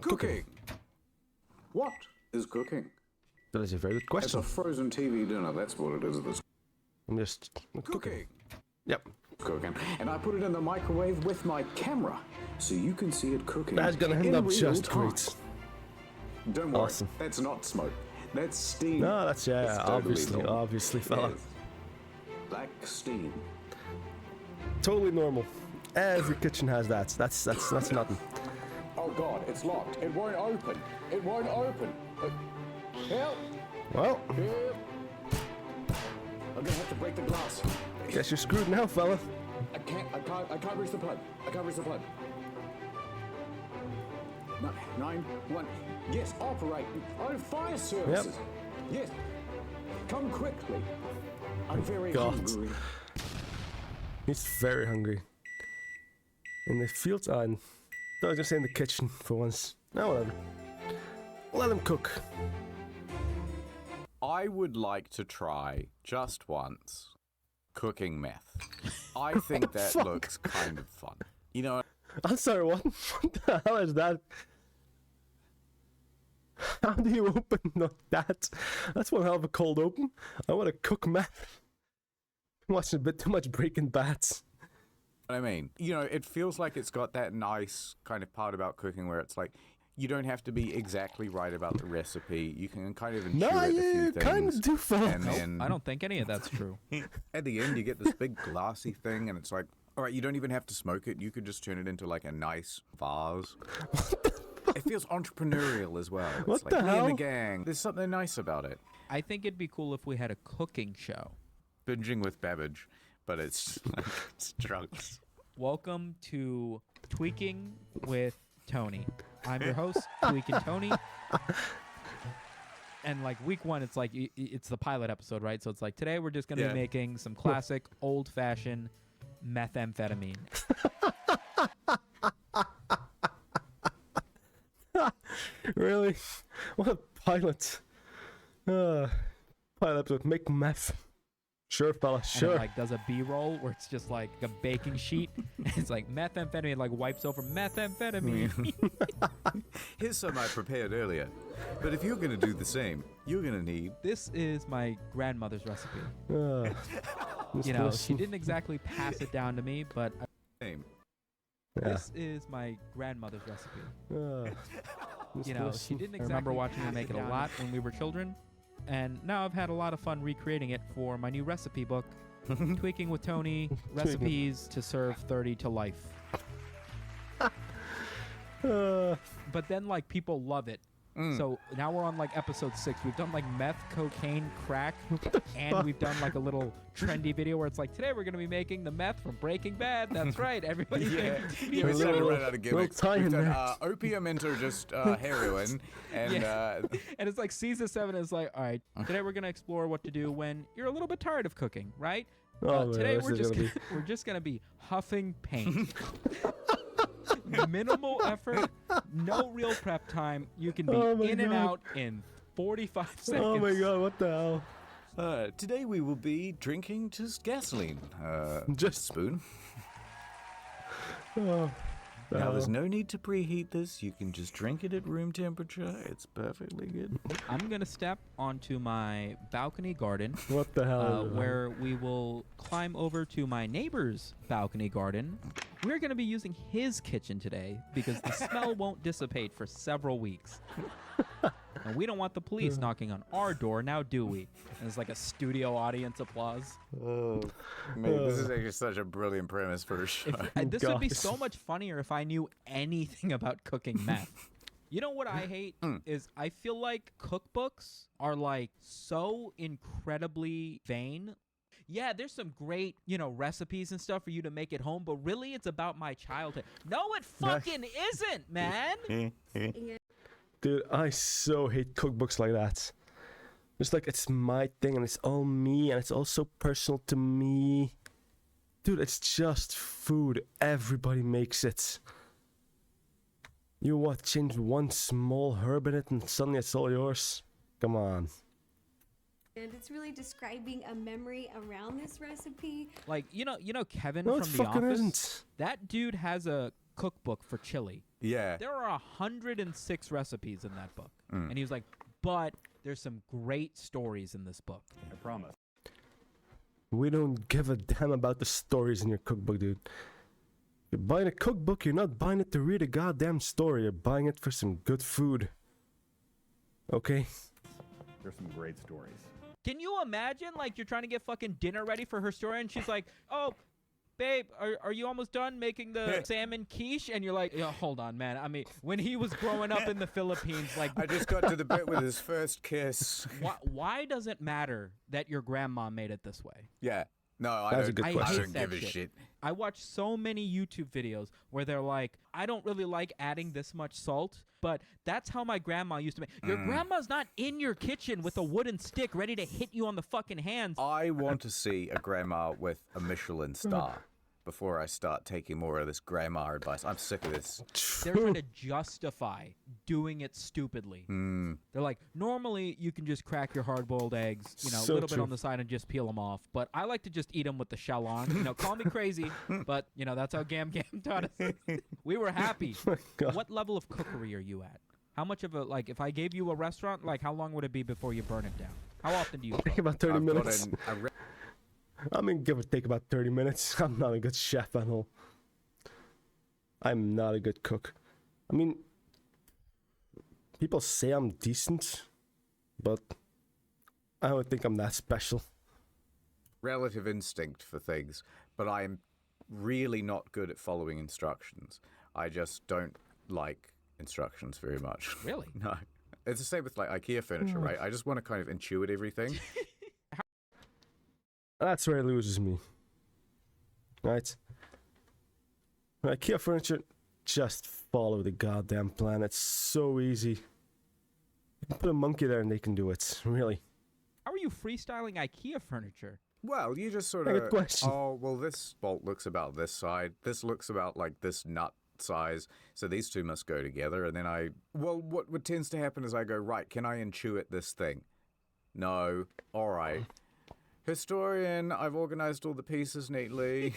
Cooking. What is cooking? That is a very good It's question. a frozen TV dinner. That's what it is. This I'm just cooking. Yep. Cooking. And I put it in the microwave with my camera, so you can see it cooking. That's gonna end in up real just time. great. Don't worry. Awesome. That's not smoke. That's steam. No, that's It's totally normal. obviously, fella. Yes. Black steam. Totally normal. Every kitchen has that. That's nothing. Oh God, it's locked. It won't open. It won't open. Help! Well, Help! I'm gonna have to break the glass. guess you're screwed now, fella. I can't reach the plug. I can't reach the plug. 911. Yes, operate. Oh, fire services. Yes. Come quickly. I'm very God. hungry. He's very hungry. In the fields, I was gonna say in the kitchen for once. No, whatever. Let him cook. I would like to try, just once, cooking meth. I think that fuck? looks kind of fun. You know, I'm sorry, what? What the hell is that? How do you open that? That's one hell of a cold open. I want to cook meth. Watching a bit too much Breaking Bad. what I mean? You know, it feels like it's got that nice kind of part about cooking where it's like, you don't have to be exactly right about the recipe. You can kind of intuit No, a few you things. kind of do, fella. And then I don't think any of that's true. at the end, you get this big glassy thing, and it's like, all right, you don't even have to smoke it. You could just turn it into like a nice vase. It feels entrepreneurial as well. It's What like the me and hell? the gang. There's something nice about it. I think it'd be cool if we had a cooking show. Binging with Babbage, but it's like it's drugs. Welcome to Tweaking with Tony. I'm your host, Tweaking Tony. And like week one, it's like it's the pilot episode, right? So it's like today we're just gonna be making some classic old-fashioned methamphetamine. Really? What a pilot. Pilot episode. Make meth. Sure, fella, And sure. it like does a B-roll where it's just like a baking sheet. It's like methamphetamine, like wipes over methamphetamine. Here's some I prepared earlier. But if you're going to do the same, you're going to need... This is my grandmother's recipe. Just You know, she listen. didn't exactly pass it down to me, but Same. Yeah. this is my grandmother's recipe. Just You know, listen. she didn't I exactly remember watching me make it a lot when we were children. And now I've had a lot of fun recreating it for my new recipe book, Tweaking with Tony, Recipes to Serve 30 to Life. But then, like, people love it. So now we're on, like, episode 6. We've done, like, meth, cocaine, crack, and we've done, like, a little trendy video where it's like, today we're going to be making the meth from Breaking Bad. That's right. Everybody Yeah, making we videos. started little- right out of gimmicks. little We've done tie-in opium into just heroin. And And it's like season 7 is like, all right, today we're going to explore what to do when you're a little bit tired of cooking, right? Oh, man, Today this we're is just gonna be- we're just gonna be huffing paint. Minimal effort, no real prep time. You can be Oh my in and God. out in 45 seconds. Oh my god, what the hell? today we will be drinking just gasoline. Just- spoon. Oh, Now, there's no need to preheat this. You can just drink it at room temperature. It's perfectly good. I'm gonna step onto my balcony garden, what the hell? where we will climb over to my neighbor's balcony garden. We're gonna be using his kitchen today because the smell won't dissipate for several weeks. And we don't want the police knocking on our door, now do we? And it's like a studio audience applause. Oh, man, this is actually such a brilliant premise for a show. This would be gosh. so much funnier if I knew anything about cooking meth. You know what I hate is I feel like cookbooks are like so incredibly vain. Yeah, there's some great, recipes and stuff for you to make at home, but really it's about my childhood. No, it fucking isn't, man. Dude, I so hate cookbooks like that. It's like it's my thing and it's all me and it's all so personal to me. Dude, it's just food. Everybody makes it. You what? Change one small herb in it and suddenly it's all yours? Come on. And it's really describing a memory around this recipe. Like, you know Kevin No, it from The fucking Office? isn't. That dude has a cookbook for chili. Yeah. There are 106 recipes in that book. And he was like, but there's some great stories in this book. I promise. We don't give a damn about the stories in your cookbook, dude. You're buying a cookbook, you're not buying it to read a goddamn story. You're buying it for some good food. Okay? There's some great stories. Can you imagine, like, you're trying to get fucking dinner ready for her story, and she's like, oh, babe, are you almost done making the salmon quiche? And you're like, hold on, man. I mean, when he was growing up in the Philippines, like... I just got to the bit with his first kiss. Why does it matter that your grandma made it this way? Yeah. No, That's a good I question. don't give a shit. I watch so many YouTube videos where they're like, I don't really like adding this much salt, but that's how my grandma used to make. Your grandma's not in your kitchen with a wooden stick ready to hit you on the fucking hands. I want to see a grandma with a Michelin star before I start taking more of this grandma advice. I'm sick of this. They're trying to justify doing it stupidly. They're like, normally you can just crack your hard-boiled eggs, you know, a So little bit true. on the side and just peel them off. But I like to just eat them with the shell on. You know, call me crazy, but, you know, that's how Gam taught us. We were happy. God. What level of cookery are you at? How much of a, like, if I gave you a restaurant, like, how long would it be before you burn it down? How often do you cook? Take about 30 I've got minutes. I mean, give or take about 30 minutes. I'm not a good chef at all. I'm not a good cook. I mean, people say I'm decent, but I don't think I'm that special. relative instinct for things, but I'm really not good at following instructions. I just don't like instructions very much. Really? No. It's the same with like IKEA furniture, right? I just want to kind of intuit everything. That's where it loses me. Right? IKEA furniture, just follow the goddamn plan. It's so easy. You can put a monkey there and they can do it. Really. How are you freestyling IKEA furniture? Well, you just sort Good of, question. oh, well, this bolt looks about this side. This looks about like this nut size. So these two must go together. And then what tends to happen is I go, right, can I intuit this thing? No. All right. Historian, I've organized all the pieces neatly.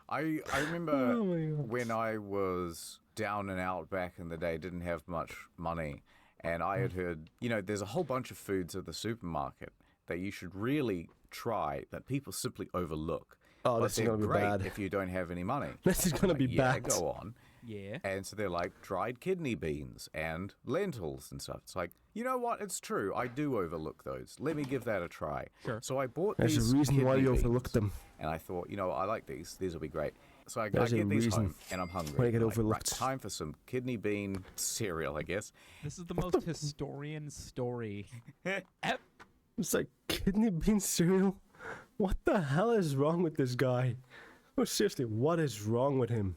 I remember Oh my God. when I was down and out back in the day, didn't have much money. And I had heard, there's a whole bunch of foods at the supermarket that you should really try that people simply overlook. Oh, But this is they're gonna be great bad. if you don't have any money. This is gonna Like, be yeah, bad. go on. Yeah. And so they're like dried kidney beans and lentils and stuff. It's like, you know what? It's true. I do overlook those. Let me give that a try. Sure. So I bought There's these a reason why kidney you beans, overlook them. and I thought, I like these. These will be great. So I There's a get these reason home, and I'm hungry. why they get I'm like, overlooked. Right, time for some kidney bean cereal, I guess. This is the most historian story. It's like kidney bean cereal. What the hell is wrong with this guy? Oh, seriously, what is wrong with him?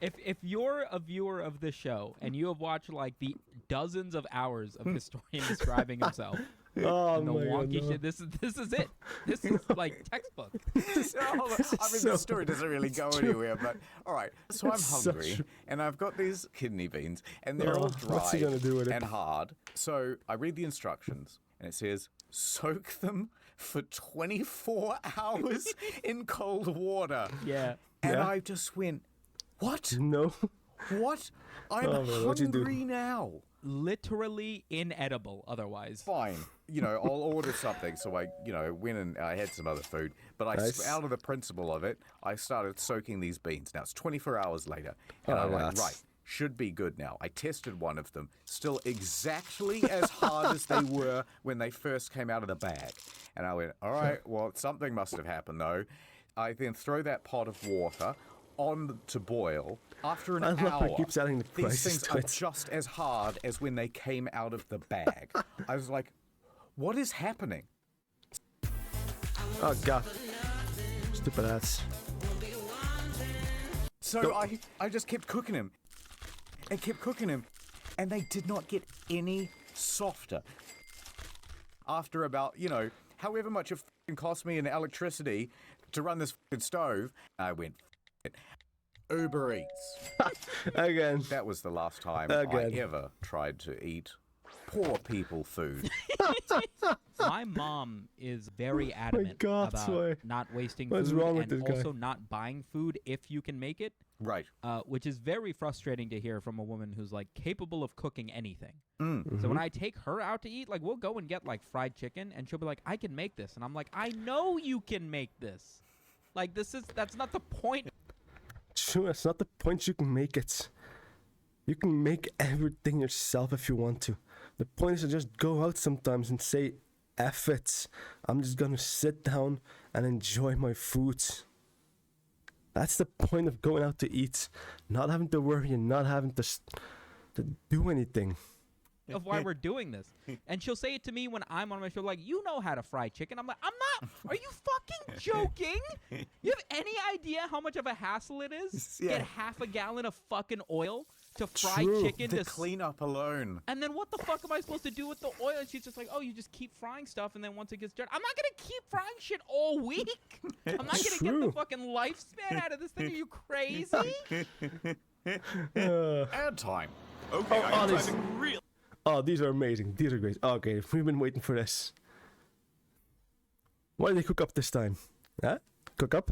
If you're a viewer of this show and you have watched like the dozens of hours of historian describing himself Oh and the my wonky God, no. shit, this is it. This is like textbook. The story doesn't really go anywhere, but all right. So I'm It's so hungry, true. and I've got these kidney beans, and they're all dry what's he gonna do with it? and hard. So I read the instructions, and it says, soak them for 24 hours in cold water. Yeah. And Yeah. I just went, what? No. What? I'm Oh, man, what'd you do? hungry now. Literally inedible otherwise. Fine. I'll order something. So I, went and I had some other food. But Nice. out of the principle of it, I started soaking these beans. Now it's 24 hours later. And Oh, I'm yeah, like, that's- right, should be good now. I tested one of them. Still exactly as hard as they were when they first came out of the bag. And I went, all right, well, something must have happened though. I then throw that pot of water on to boil. After an I love how hour, he keeps adding the these prices things to are it. just as hard as when they came out of the bag. I was like, what is happening? Oh God. Stupid ass. So I just kept cooking him and kept cooking him, and they did not get any softer. After about, however much it f***ing cost me in electricity to run this f***ing stove, I went, F*** it. Uber Eats. Again. That was the last time Again. I ever tried to eat poor people food. My mom is very adamant God, about Soy. not wasting What's food wrong with and this guy? also not buying food if you can make it, Right. which is very frustrating to hear from a woman who's like capable of cooking anything. Mm. So when I take her out to eat, like we'll go and get like fried chicken, and she'll be like, "I can make this," and I'm like, "I know you can make this. Like that's not the point." True, that's not the point. You can make it. You can make everything yourself if you want to. The point is to just go out sometimes and say, F it. I'm just gonna sit down and enjoy my food. That's the point of going out to eat. Not having to worry and not having to do anything. Of why we're doing this. And she'll say it to me when I'm on my show, like, "You know how to fry chicken." I'm like, "I'm not. Are you fucking joking? You have any idea how much of a hassle it is? Yeah. Get half a gallon of fucking oil to fry True. chicken The to cleanup alone. and then what the fuck am I supposed to do with the oil?" And she's just like, "Oh, you just keep frying stuff, and then once it gets dirty." I'm not gonna keep frying shit all week. I'm not gonna get the True. fucking lifespan out of this thing. Are you crazy? Ad time. Okay, I am this- driving real Oh, these are amazing. These are great. Okay, we've been waiting for this. What did they cook up this time? Huh? Cook up?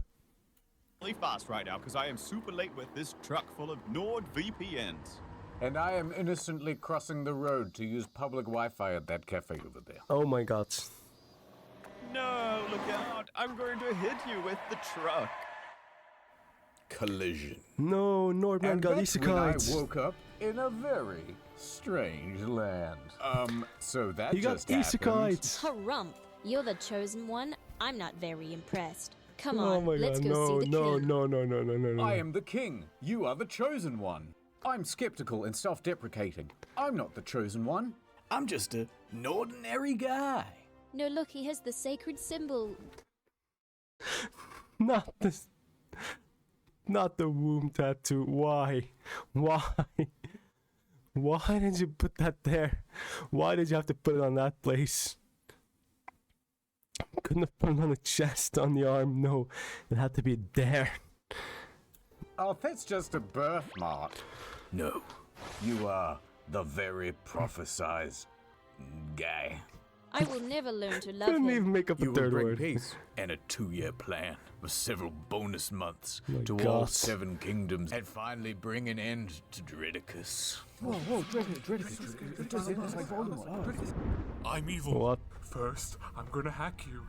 fast right now because I am super late with this truck full of NordVPNs. And I am innocently crossing the road to use public Wi-Fi at that cafe over there. Oh my god. No, look out. I'm going to hit you with the truck. Collision. No, Nordman And got that's when I isekai'd. woke up in a very strange land. So that He got just happened. isekai'd. Harumph, you're the chosen one. I'm not very impressed. Come Oh on, my let's god, go no, see the no, king. no, no, no, no, no, no. I am the king. You are the chosen one. I'm skeptical and self-deprecating. I'm not the chosen one. I'm just an ordinary guy. No, look, he has the sacred symbol. Not this. Not the womb tattoo. Why? Why? Why did you put that there? Why did you have to put it on that place? Couldn't have put it on the chest, on the arm. No, it had to be there. Oh, that's just a birthmark. No, you are the very prophesized guy. I will never learn to love Couldn't him. even make up a You will third bring word. peace and a 2-year plan with several bonus months My to all God. 7 kingdoms and finally bring an end to Dridicus. I'm evil. What? First, I'm gonna hack you.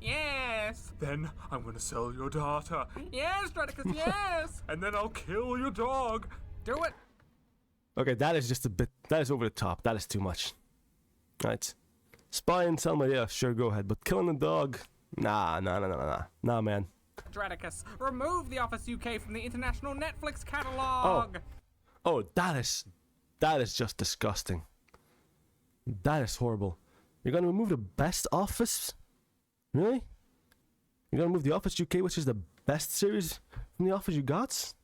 Yes. Then I'm gonna sell your data. Yes, Dredicus, yes. And then I'll kill your dog. Do it. Okay, that is just a bit. That is over the top. That is too much. Right. Spy and sell my yeah, sure, go ahead. But killing a dog, nah, man. Dredicus, remove the Office UK from the international Netflix catalog. Oh, that is just disgusting. That is horrible. You're gonna remove the best Office? Really? You're gonna remove the Office UK, which is the best series from the Office you got?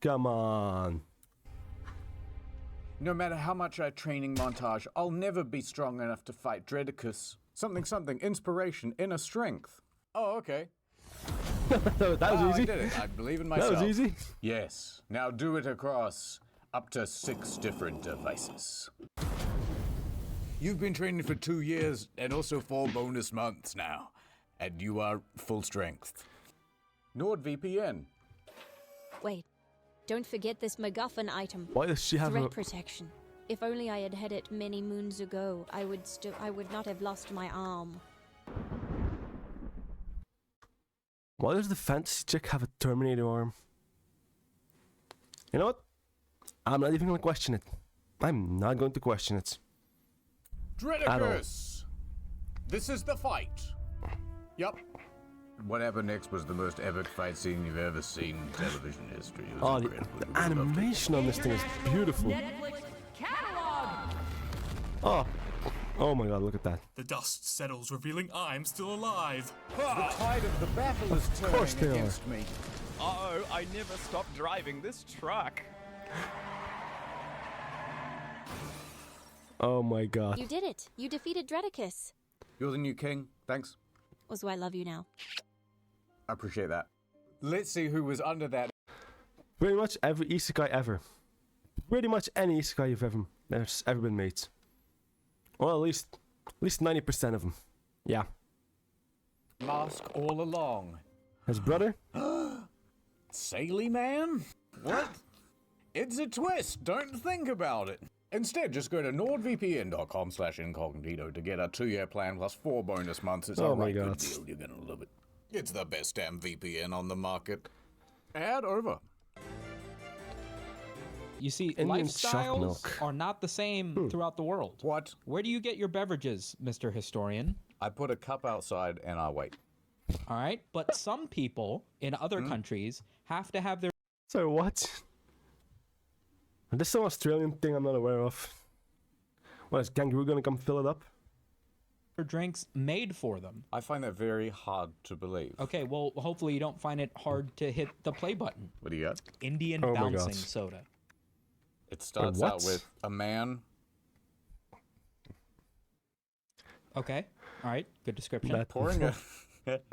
Come on. No matter how much I training montage, I'll never be strong enough to fight Dredicus. Something, inspiration, inner strength. Oh, okay. that was I easy. did it. I believe in That myself. was easy. Yes. Now do it across up to 6 different devices. You've been training for 2 years and also 4 bonus months now. And you are full strength. NordVPN. Wait, don't forget this MacGuffin item. Why does she have Threat a... protection. If only I had it many moons ago, I would not have lost my arm. Why does the fantasy chick have a Terminator arm? You know what? I'm not even gonna question it. I'm not going to question it. Dredicus! This is the fight. Yup. What happened next was the most epic fight scene you've ever seen in television history. It was Oh, incredible. the You would have loved it. animation on this thing is beautiful. Netflix catalog. Oh my god, look at that. The dust settles, revealing I'm still alive. The tide of the battle is course they turning are. against me. Oh, I never stopped driving this truck. Oh my god. You did it. You defeated Dredicus. You're the new king. Thanks. Also, I love you now. I appreciate that. Let's see who was under that. Pretty much every isekai ever. Pretty much any isekai you've ever been made. Well, at least 90% of them. Yeah. Mask all along. His brother? Saily man? What? It's a twist. Don't think about it. Instead, just go to nordvpn.com/incognito to get a 2-year plan plus 4 bonus months. It's Oh a my right good God. deal. You're gonna love it. It's the best damn VPN on the market. Ad over. You see, Indian choc lifestyles milk. are not the same throughout the world. What? Where do you get your beverages, Mr. Historian? I put a cup outside and I wait. All right, but some people in other countries have to have their So what? Is this some Australian thing I'm not aware of? What, is Kangaroo gonna come fill it up? drinks made for them. I find that very hard to believe. Okay, well, hopefully you don't find it hard to hit the play button. What do you got? Indian Oh my bouncing God. soda. It starts what? out with a man. Okay, all right, good description. That Pouring a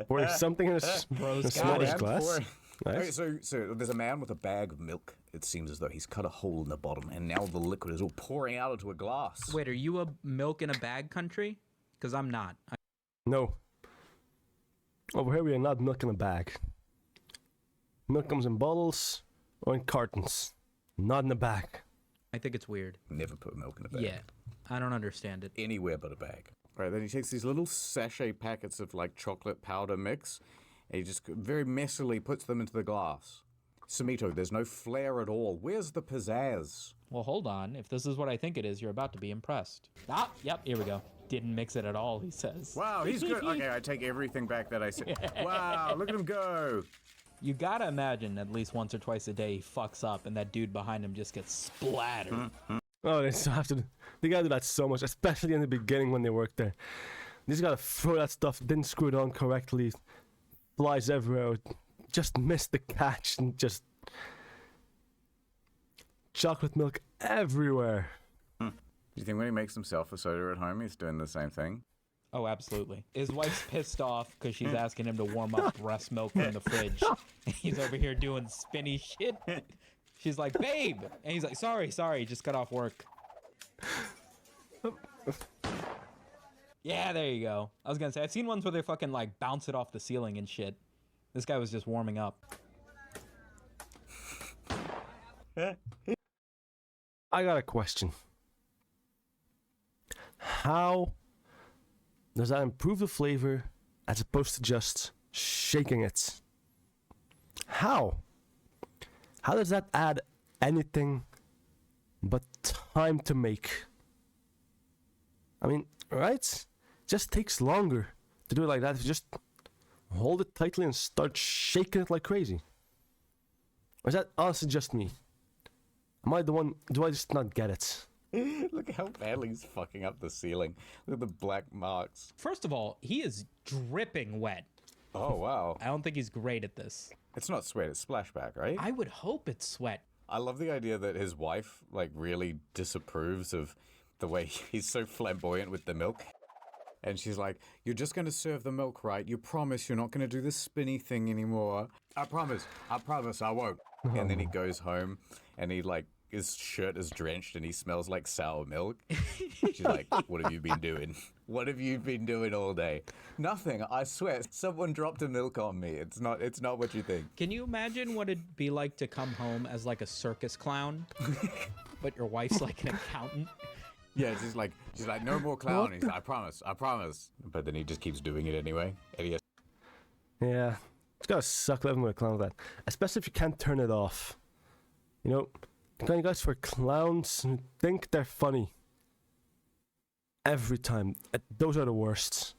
pouring something in a Bros got smallish it. glass. pouring- Nice. Okay, so there's a man with a bag of milk. It seems as though he's cut a hole in the bottom, and now the liquid is all pouring out into a glass. Wait, are you a milk in a bag country? Because I'm not. No. Over here we are not milk in a bag. Milk comes in bottles or in cartons, not in a bag. I think it's weird. Never put milk in a bag. Yeah, I don't understand it. Anywhere but a bag. Right, then he takes these little sachet packets of like chocolate powder mix, and he just very messily puts them into the glass. Samito, there's no flair at all. Where's the pizzazz? Well, hold on. If this is what I think it is, you're about to be impressed. Ah, yep, here we go. Didn't mix it at all, he says. Wow, he's good. Okay, I take everything back that I said. Wow, look at him go. You gotta imagine at least once or twice a day he fucks up and that dude behind him just gets splattered. Oh, they still have to. They gotta do that so much, especially in the beginning when they work there. They just gotta throw that stuff. Didn't screw it on correctly. Flies everywhere. Just missed the catch and just chocolate milk everywhere. Do you think when he makes himself a soda at home, he's doing the same thing? Oh, absolutely. His wife's pissed off because she's asking him to warm up breast milk from the fridge. He's over here doing spinny shit. She's like, babe! And he's like, sorry, just got off work. Yeah, there you go. I was gonna say, I've seen ones where they fucking like bounce it off the ceiling and shit. This guy was just warming up. I got a question. How does that improve the flavor as opposed to just shaking it? How? How does that add anything but time to make? I mean, right? Just takes longer to do it like that. If you just hold it tightly and start shaking it like crazy. Or is that honestly just me? Am I the one? Do I just not get it? Look how badly he's fucking up the ceiling. Look at the black marks. First of all, he is dripping wet. Oh, wow. I don't think he's great at this. It's not sweat, it's splashback, right? I would hope it's sweat. I love the idea that his wife, like, really disapproves of the way he's so flamboyant with the milk. And she's like, you're just going to serve the milk, right? You promise you're not going to do this spinny thing anymore. I promise, I won't. And then he goes home and he, like, his shirt is drenched and he smells like sour milk. She's like, what have you been doing? What have you been doing all day? Nothing, I swear. Someone dropped a milk on me. It's not what you think. Can you imagine what it'd be like to come home as like a circus clown, but your wife's like an accountant? Yeah, she's like, no more clown. He's like, I promise. But then he just keeps doing it anyway. And he has Yeah, it's gotta suck living with a clown like that, especially if you can't turn it off. You know, the kind of guys for clowns who think they're funny every time. Those are the worst.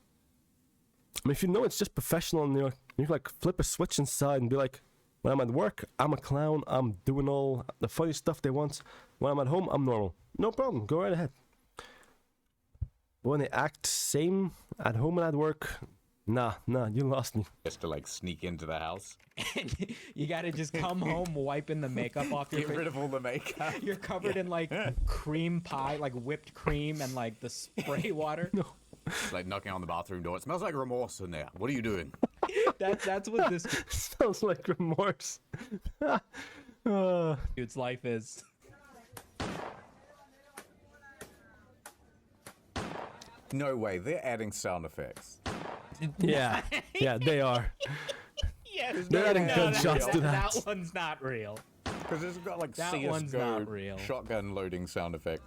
I mean, if you know it's just professional and you can like flip a switch inside and be like, when I'm at work, I'm a clown. I'm doing all the funny stuff they want. When I'm at home, I'm normal. No problem. Go right ahead. But when they act same at home and at work, nah, you lost me. to like sneak into the house, You gotta just come home wiping the makeup off your get rid of all the makeup. You're covered in like cream pie, like whipped cream and like the spray water. No. Like knocking on the bathroom door. It smells like remorse in there. What are you doing? That's what this Sounds like remorse. dude's life is. No way, they're adding sound effects. Yeah, yeah, they are. Yes, They're adding no, gunshots to that. That one's not real. Because it's got like That one's not real. CSGO shotgun loading sound effect.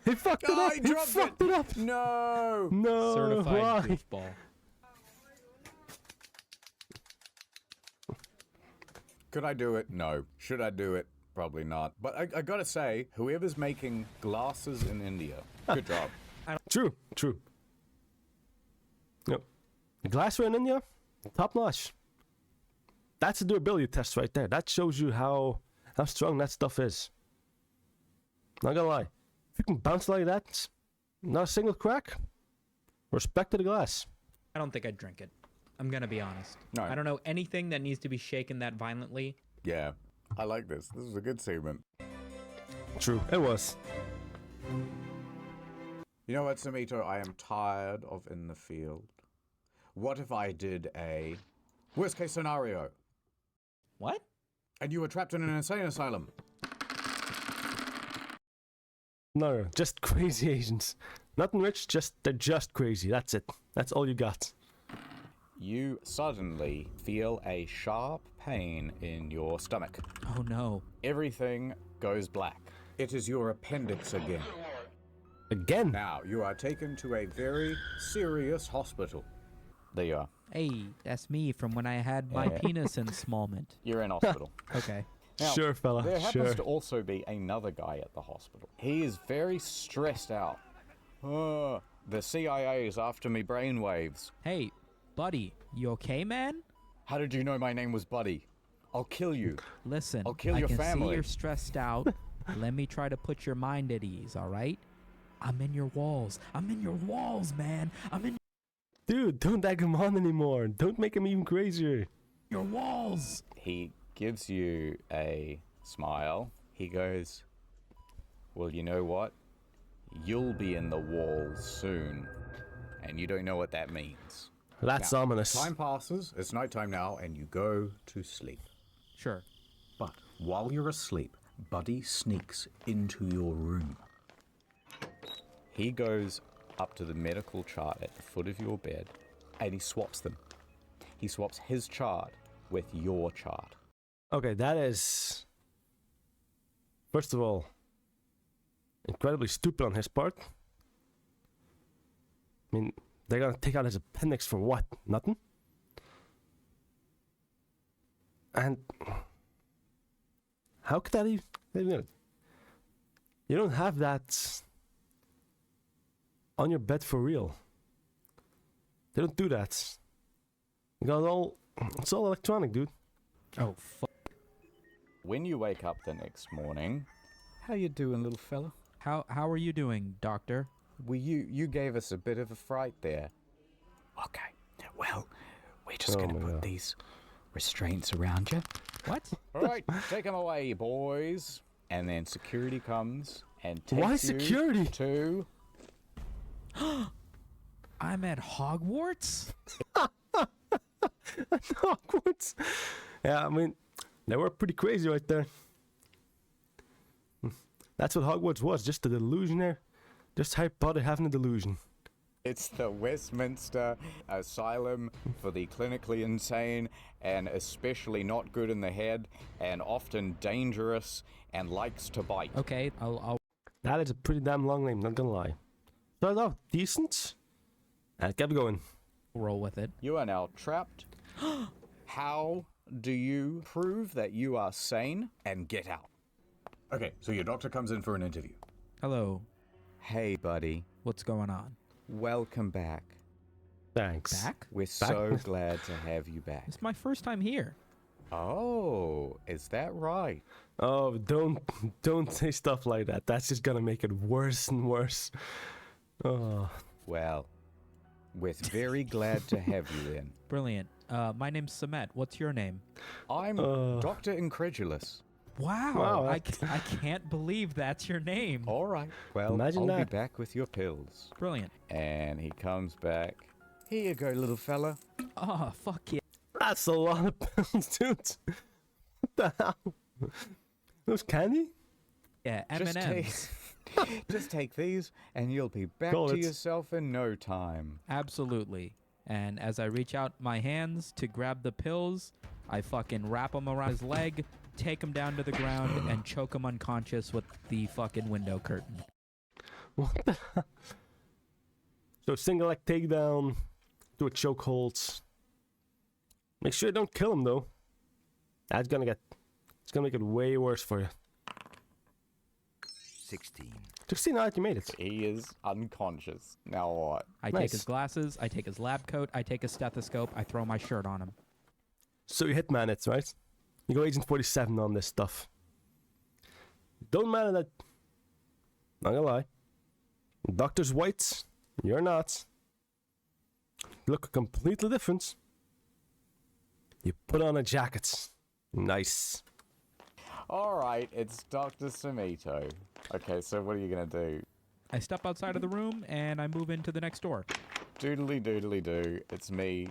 He fucked it up. he He dropped fucked it up. No! No, Certified why? goofball. Could I do it? No. Should I do it? Probably not. But I gotta say, whoever's making glasses in India, good job. True, true. Yep. The glassware in India, top notch. That's a durability test right there. That shows you how strong that stuff is. Not gonna lie. If you can bounce like that, not a single crack, respect to the glass. I don't think I'd drink it. I'm gonna be honest. No. I don't know anything that needs to be shaken that violently. Yeah, I like this. This is a good segment. True, it was. You know what, Samito? I am tired of in the field. What if I did a worst case scenario What? and you were trapped in an insane asylum? No, just crazy Asians. Nothing rich, they're just crazy. That's it. That's all you got. You suddenly feel a sharp pain in your stomach. Oh no. Everything goes black. It is your appendix again. Again? Now, you are taken to a very serious hospital. There you are. Hey, that's me from when I had my penis installment. You're in hospital. Okay. Now, Sure, fella, There happens sure. to also be another guy at the hospital. He is very stressed out. The CIA is after me brainwaves. Hey, buddy, you okay, man? How did you know my name was Buddy? I'll kill you. Listen, I'll kill I your can family. see you're stressed out. Let me try to put your mind at ease, all right? I'm in your walls. I'm in your walls, man. I'm in Dude, don't egg him on anymore. Don't make him even crazier. your walls. He gives you a smile. He goes, well, you know what? You'll be in the walls soon. And you don't know what that means. That's Now, ominous. Time passes, it's nighttime now, and you go to sleep. Sure. But while you're asleep, Buddy sneaks into your room. He goes up to the medical chart at the foot of your bed, and he swaps them. He swaps his chart with your chart. Okay, that is... First of all, incredibly stupid on his part. I mean, they're gonna take out his appendix for what? Nothing? And... How could that even... Wait a minute. You don't have that... on your bed for real. They don't do that. You got all... It's all electronic, dude. Oh, fuck. When you wake up the next morning, how you doing, little fella? How are you doing, doctor? Well, you gave us a bit of a fright there. Okay, well, we're just Oh gonna my put God. these restraints around you. What? All right, take them away, boys. And then security comes and takes Why you security? to... I'm at Hogwarts? Hogwarts. Yeah, I mean, they were pretty crazy right there. That's what Hogwarts was, just a delusion there. Just Harry Potter having a delusion. It's the Westminster Asylum for the clinically insane and especially not good in the head and often dangerous and likes to bite. Okay, I'll That is a pretty damn long name, not gonna lie. Started off decent, and it kept going. roll with it. You are now trapped. How do you prove that you are sane and get out? Okay, so your doctor comes in for an interview. Hello. Hey, buddy. What's going on? Welcome back. Thanks. Back? We're so glad to have you back. It's my first time here. Oh, is that right? Oh, don't say stuff like that. That's just gonna make it worse and worse. Oh, Well, we're very glad to have you in. Brilliant. My name's Samet. What's your name? I'm Dr. Incredulous. Wow. Wow, I can't believe that's your name. All right. Well, Imagine I'll that. be back with your pills. Brilliant. And he comes back. Here you go, little fella. Oh, fuck yeah. that's a lot of pills, dude. What the hell? Those candy? Yeah, Just M&M's. just take these, and you'll be back Call to it. yourself in no time. Absolutely. And as I reach out my hands to grab the pills, I fucking wrap them around his leg, take him down to the ground, and choke him unconscious with the fucking window curtain. What the hell? So single leg takedown, do a chokehold. Make sure you don't kill him though. It's gonna make it way worse for you. 16. 16, alright, you made it. He is unconscious. Now what? I Nice. take his glasses, I take his lab coat, I take his stethoscope, I throw my shirt on him. So you hitman it, right? You go Agent 47 on this stuff. Don't matter that. Not gonna lie. Doctor's white, you're not. You look completely different. You put on a jacket. Nice. All right, it's Dr. Samito. Okay, so what are you gonna do? I step outside of the room and I move into the next door. Doodly doodly doo. It's me.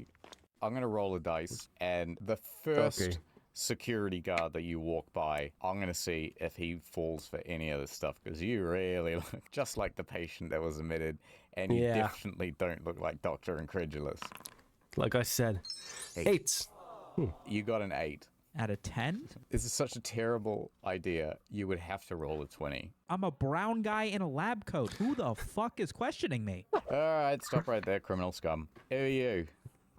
I'm gonna roll a dice, and the first Okay. security guard that you walk by, I'm gonna see if he falls for any of this stuff, because you really look just like the patient that was admitted, and you Yeah. definitely don't look like Dr. Incredulous. Like I said. 8. You got an 8. Out of 10? This is such a terrible idea. You would have to roll a 20. I'm a brown guy in a lab coat. Who the fuck is questioning me? All right, stop right there, criminal scum. Who are you?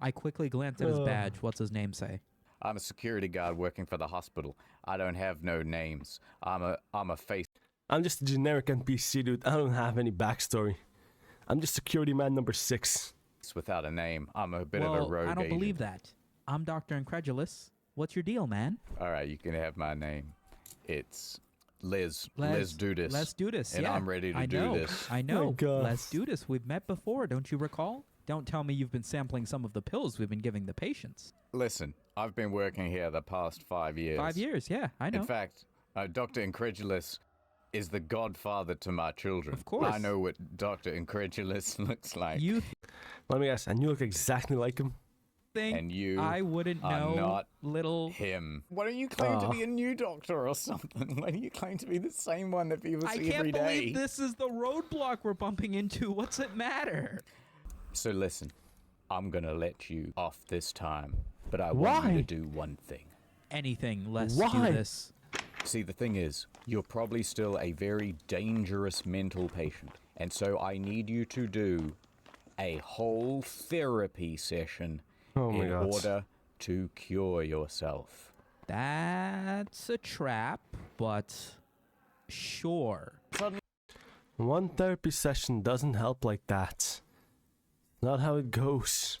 I quickly glance at his badge. What's his name say? I'm a security guard working for the hospital. I don't have no names. I'm a face. I'm just a generic NPC, dude. I don't have any backstory. I'm just security man number 6. Without a name. I'm a bit of a rogue I don't agent. believe that. I'm Dr. Incredulous. What's your deal, man? All right, you can have my name. It's Liz. Let's do this. Let's do this. And yeah. I'm ready to I do know. this. I know. God. Let's do this. We've met before, don't you recall? Don't tell me you've been sampling some of the pills we've been giving the patients. Listen, I've been working here the past 5 years. 5 years, yeah, I know. In fact, Dr. Incredulous is the godfather to my children. Of course. I know what Dr. Incredulous looks like. You Let me guess, and you look exactly like him. think And you I wouldn't are know, not little... him. Why don't you claim to be a new doctor or something? Why don't you claim to be the same one that people I see every can't day? believe this is the roadblock we're bumping into. What's it matter? So listen, I'm gonna let you off this time, but I want you Why? to do one thing. Anything, let's Why? do this. See, the thing is, you're probably still a very dangerous mental patient, and so I need you to do a whole therapy session Oh my in God. order to cure yourself. That's a trap, but sure. One therapy session doesn't help like that. Not how it goes.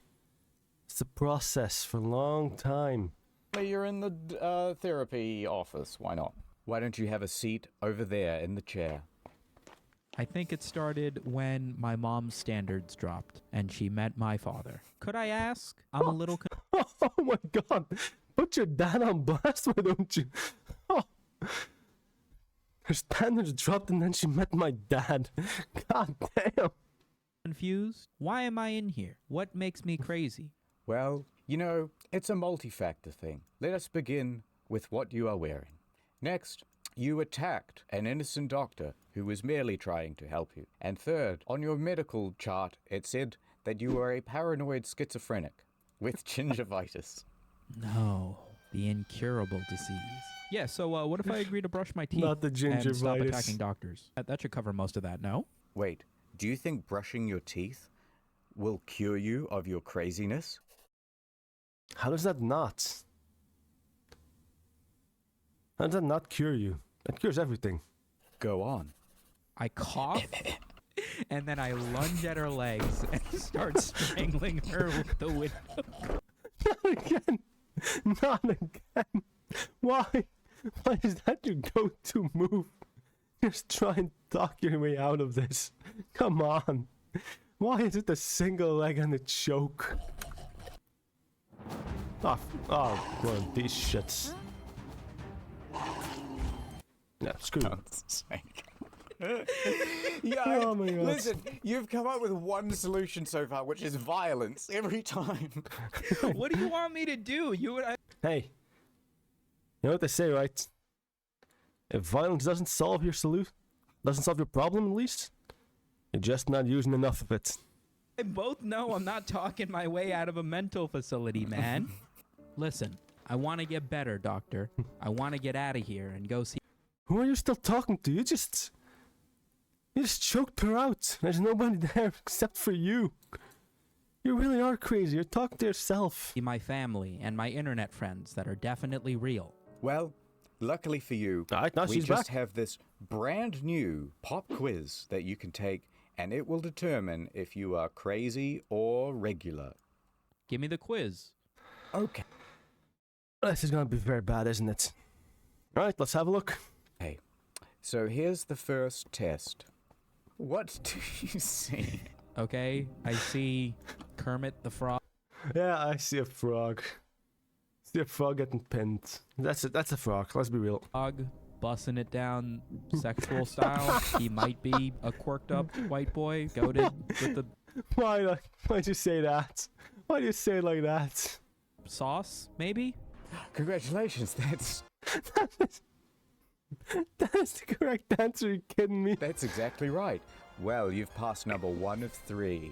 It's a process for a long time. You're in the therapy office, why not? Why don't you have a seat over there in the chair? I think it started when my mom's standards dropped and she met my father. Could I ask? I'm a little... Oh my God. Put your dad on blast, why don't you? Oh. Her standards dropped and then she met my dad. God damn. confused. Why am I in here? What makes me crazy? Well, you know, it's a multi-factor thing. Let us begin with what you are wearing. Next, you attacked an innocent doctor who was merely trying to help you. And third, on your medical chart, it said that you were a paranoid schizophrenic with gingivitis. No, the incurable disease. Yeah, so what if I agree to brush my teeth Not the and stop gingivitis. attacking doctors? That should cover most of that, no? Wait, do you think brushing your teeth will cure you of your craziness? How does that not? How does that not cure you? That cures everything. Go on. I cough, and then I lunge at her legs and start strangling her with the window. Not again. Not again. Why? Why is that your go-to move? Just try and talk your way out of this. Come on. Why is it a single leg and a choke? Oh, one of these shits. Yeah, screw it. Yeah, Oh my God. listen, you've come up with one solution so far, which is violence every time. What do you want me to do? You and I... Hey, you know what they say, right? If violence doesn't solve your doesn't solve your problem, at least, you're just not using enough of it. I both know I'm not talking my way out of a mental facility, man. Listen, I want to get better, doctor. I want to get out of here and go see. Who are you still talking to? You just choked her out. There's nobody there except for you. You really are crazy. You're talking to yourself. My family and my internet friends that are definitely real. Well, luckily for you, Alright, now we she's just back. have this brand new pop quiz that you can take, and it will determine if you are crazy or regular. Give me the quiz. Okay. This is gonna be very bad, isn't it? Alright, let's have a look. Hey, so here's the first test. What do you see? Okay, I see Kermit the Frog. Yeah, I see a frog. See a frog getting pinned. That's a frog. Let's be real. Bussing it down sexual style. He might be a quirked up white boy, goated with the Why'd you say that? Why do you say it like that? sauce, maybe? Congratulations, that's the correct answer. Are you kidding me? exactly right. Well, you've passed number 1 of 3.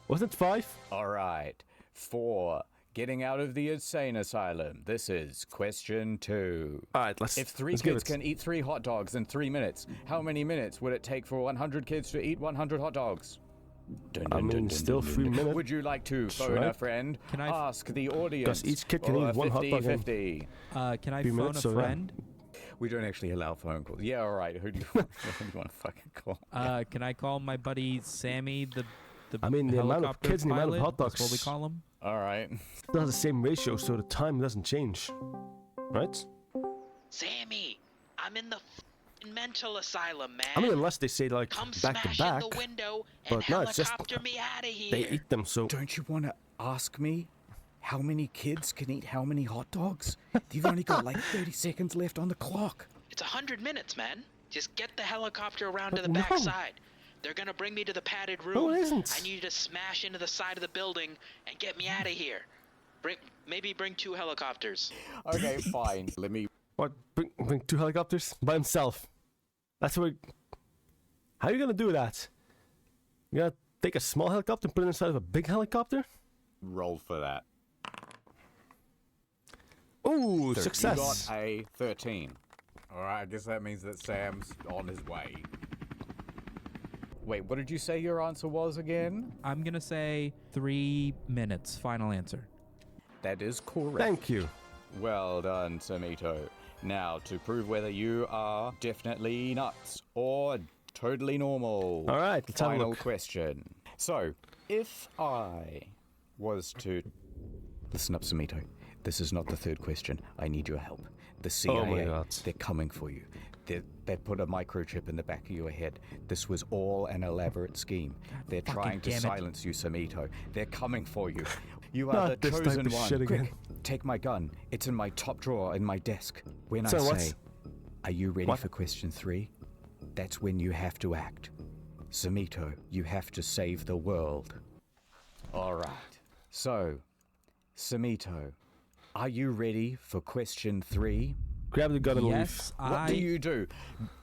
Was it 5? All right. 4. Getting out of the insane asylum. This is question 2. All right, let's. If 3 let's give kids it. can eat 3 hot dogs in 3 minutes, how many minutes would it take for 100 kids to eat 100 hot dogs? I mean, still 3 minutes. Would you like to phone a right. friend? Can I ask the audience? Because each kid can or eat 1 hot dog. 50-50. Can I 3 phone minutes, a so yeah. friend? We don't actually allow phone calls. Yeah, all right. Who do you want to fucking call? Can I call my buddy Sammy, the I mean, the amount of helicopter kids and the amount of pilot? hot dogs. That's what we call him. All right. Still has the same ratio, so the time doesn't change, right? Sammy, I'm in the mental asylum, man. I mean, unless they say like Come back to smash back, in the window and but no, it's just helicopter me out of here. they eat them. So Don't you want to ask me how many kids can eat how many hot dogs? You've only got like 30 seconds left on the clock. It's 100 minutes, man. Just get the helicopter around to But the no. backside. They're gonna bring me to the padded room. No, it isn't. I need you to smash into the side of the building and get me out of here. Maybe bring 2 helicopters. Okay, fine. Let me. what? Bring 2 helicopters by himself. That's what. How are you gonna do that? You gotta take a small helicopter and put it inside of a big helicopter? Roll for that. Ooh, So success! You got a 13. All right, I guess that means that Sam's on his way. Wait, what did you say your answer was again? I'm gonna say 3 minutes. Final answer. That is correct. Thank you. Well done, Samito. Now, to prove whether you are definitely nuts or totally normal. All right, let's have a Final look. question. So, if I was to... Listen up, Samito. This is not the third question. I need your help. The CIA, Oh my God. they're coming for you. They put a microchip in the back of your head. This was all an elaborate scheme. They're fucking trying to damn it. silence you, Samito. They're coming for you. You are Not the this type chosen of one. shit Quick, again. take my gun. It's in my top drawer in my desk. When So I what's- say, are you ready What? for question 3? That's when you have to act. Samito, you have to save the world. All right. So, Samito, are you ready for question 3? Grab the gun and Yes, What do you do?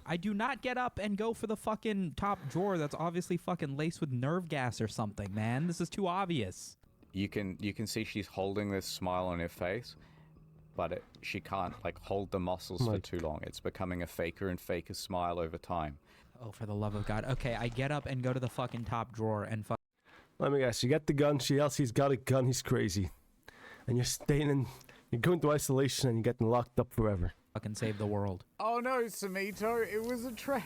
I do not get up and go for the fucking top drawer that's obviously fucking laced with nerve gas or something, man. This is too obvious. You can see she's holding this smile on her face, but she can't like hold the muscles for My- too long. It's becoming a faker and faker smile over time. Oh, for the love of God. Okay, I get up and go to the fucking top drawer and Let me guess. You get the gun. She else he's got a gun. He's crazy, and you're staying in. You're going to isolation and you're getting locked up forever. fucking save the world. Oh no, Samito, it was a trap.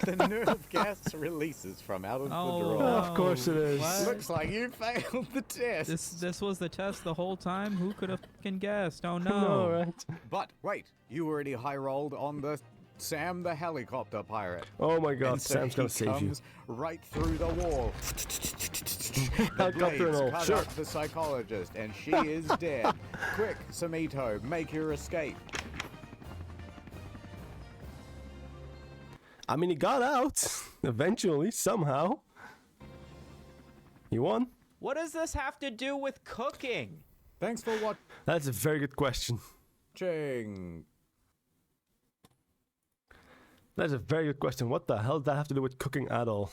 The nerve gas releases from out of Oh, the drawer. no. Of course it is. What? Looks like you failed the test. This was the test the whole time? Who could have fucking guessed? Oh no. No, right? But wait, you already high rolled on the Sam the helicopter pirate. Oh my God, And so Sam's gonna he save you. comes right through the wall. The Helicopter and blades all, cut sure. up the psychologist, and she is dead. Quick, Samito, make your escape. I mean, he got out eventually, somehow. He won. What does this have to do with cooking? Thanks for That's a very good question. watching. That's a very good question. What the hell does that have to do with cooking at all?